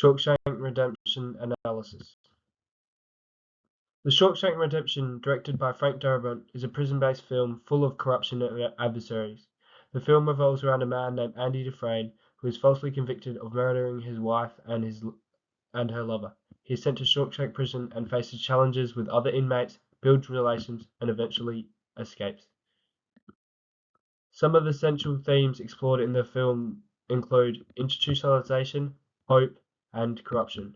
Shawshank Redemption analysis. The Shawshank Redemption, directed by Frank Darabont, is a prison-based film full of corruption and adversaries. The film revolves around a man named Andy Dufresne, who is falsely convicted of murdering his wife and her lover. He is sent to Shawshank Prison and faces challenges with other inmates, builds relations, and eventually escapes. Some of the central themes explored in the film include institutionalization, hope, and corruption.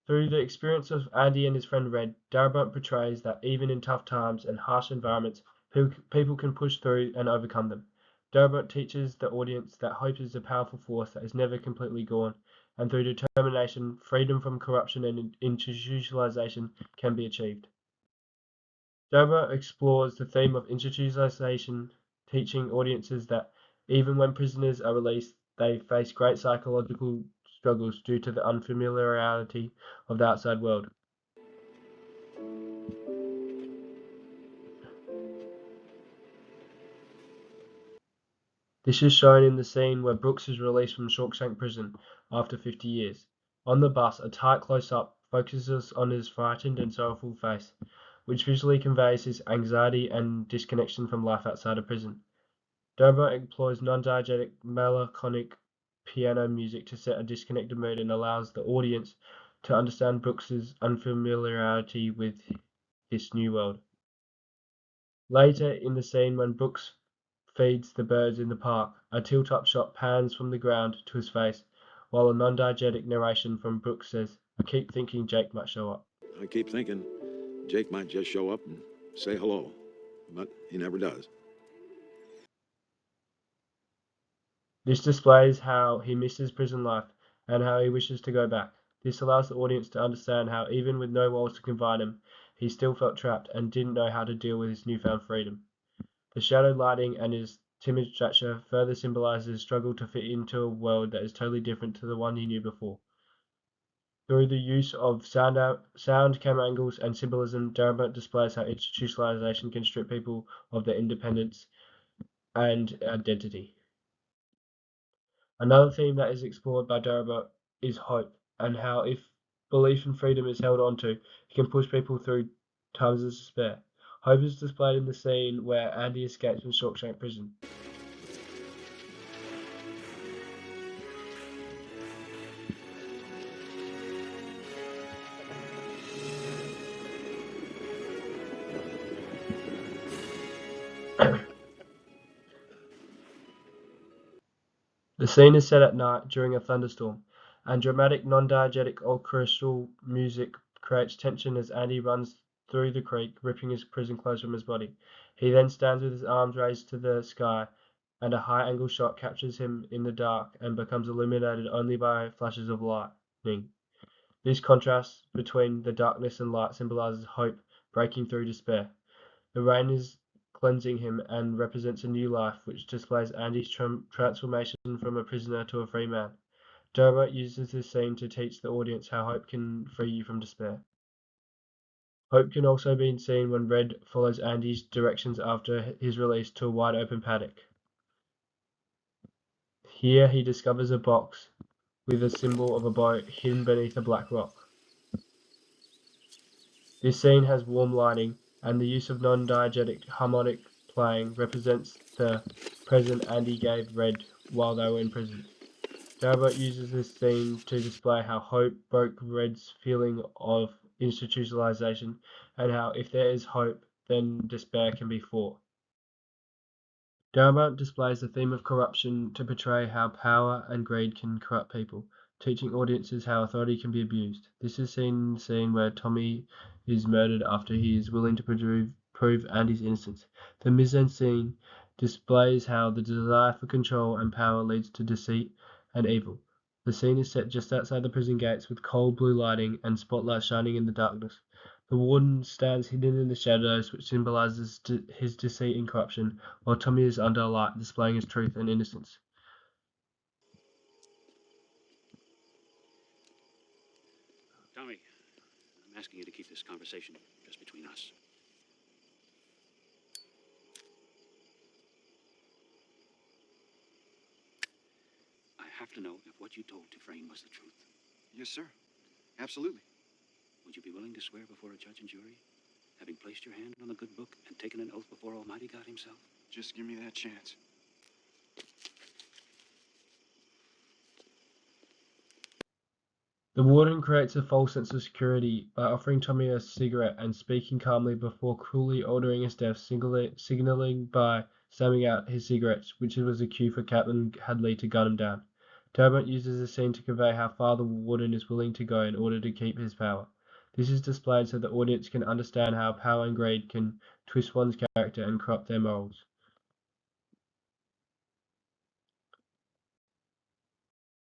Through the experience of Andy and his friend Red, Darabont portrays that even in tough times and harsh environments, people can push through and overcome them. Darabont teaches the audience that hope is a powerful force that is never completely gone, and through determination, freedom from corruption and institutionalization can be achieved. Darabont explores the theme of institutionalization, teaching audiences that even when prisoners are released, they face great psychological struggles due to the unfamiliarity of the outside world. This is shown in the scene where Brooks is released from Shawshank Prison after 50 years. On the bus, a tight close-up focuses on his frightened and sorrowful face, which visually conveys his anxiety and disconnection from life outside of prison. Darabont employs non-diegetic, melancholic piano music to set a disconnected mood and allows the audience to understand Brooks's unfamiliarity with this new world. Later in the scene when Brooks feeds the birds in the park, a tilt-up shot pans from the ground to his face, while a non-diegetic narration from Brooks says, "I keep thinking Jake might show up." I keep thinking Jake might just show up and say hello, but he never does. This displays how he misses prison life and how he wishes to go back. This allows the audience to understand how even with no walls to confine him, he still felt trapped and didn't know how to deal with his newfound freedom. The shadowed lighting and his timid stature further symbolizes his struggle to fit into a world that is totally different to the one he knew before. Through the use of sound, camera angles, and symbolism, Darabont displays how institutionalization can strip people of their independence and identity. Another theme that is explored by Darabont is hope, and how if belief in freedom is held onto, it can push people through times of despair. Hope is displayed in the scene where Andy escapes from Shawshank Prison. The scene is set at night during a thunderstorm, and dramatic non-diegetic orchestral music creates tension as Andy runs through the creek, ripping his prison clothes from his body. He then stands with his arms raised to the sky, and a high-angle shot captures him in the dark and becomes illuminated only by flashes of lightning. This contrast between the darkness and light symbolizes hope breaking through despair. The rain is cleansing him and represents a new life, which displays Andy's transformation from a prisoner to a free man. Darabont uses this scene to teach the audience how hope can free you from despair. Hope can also be seen when Red follows Andy's directions after his release to a wide-open paddock. Here he discovers a box with a symbol of a boat hidden beneath a black rock. This scene has warm lighting, and the use of non-diegetic harmonic playing represents the present Andy gave Red while they were in prison. Darabont uses this scene to display how hope broke Red's feeling of institutionalization, and how if there is hope, then despair can be fought. Darabont displays the theme of corruption to portray how power and greed can corrupt people, teaching audiences how authority can be abused. This is seen in the scene where Tommy is murdered after he is willing to prove Andy's innocence. The mise-en-scene displays how the desire for control and power leads to deceit and evil. The scene is set just outside the prison gates with cold blue lighting and spotlights shining in the darkness. The warden stands hidden in the shadows, which symbolizes his deceit and corruption, while Tommy is under a light, displaying his truth and innocence. Tommy, I'm asking you to keep this conversation just between us. I have to know if what you told Dufresne was the truth. Yes, sir. Absolutely. Would you be willing to swear before a judge and jury, having placed your hand on the good book and taken an oath before Almighty God himself? Just give me that chance. The warden creates a false sense of security by offering Tommy a cigarette and speaking calmly before cruelly ordering his death, signaling by slamming out his cigarettes, which was a cue for Captain Hadley to gun him down. Darabont uses the scene to convey how far the warden is willing to go in order to keep his power. This is displayed so the audience can understand how power and greed can twist one's character and corrupt their morals.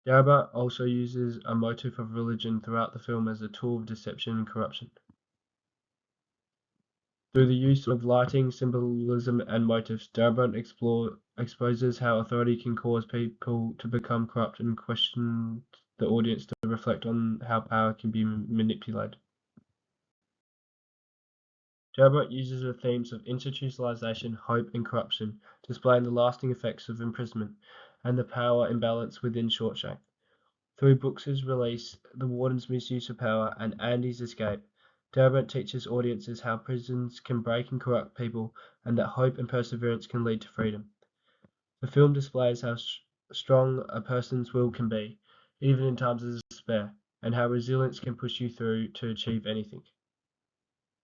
Darabont also uses a motif of religion throughout the film as a tool of deception and corruption. Through the use of lighting, symbolism, and motifs, Darabont exposes how authority can cause people to become corrupt and questions the audience to reflect on how power can be manipulated. Darabont uses the themes of institutionalization, hope, and corruption, displaying the lasting effects of imprisonment and the power imbalance within Shawshank. Through Brooks's release, the warden's misuse of power, and Andy's escape, Darabont teaches audiences how prisons can break and corrupt people and that hope and perseverance can lead to freedom. The film displays how strong a person's will can be, even in times of despair, and how resilience can push you through to achieve anything.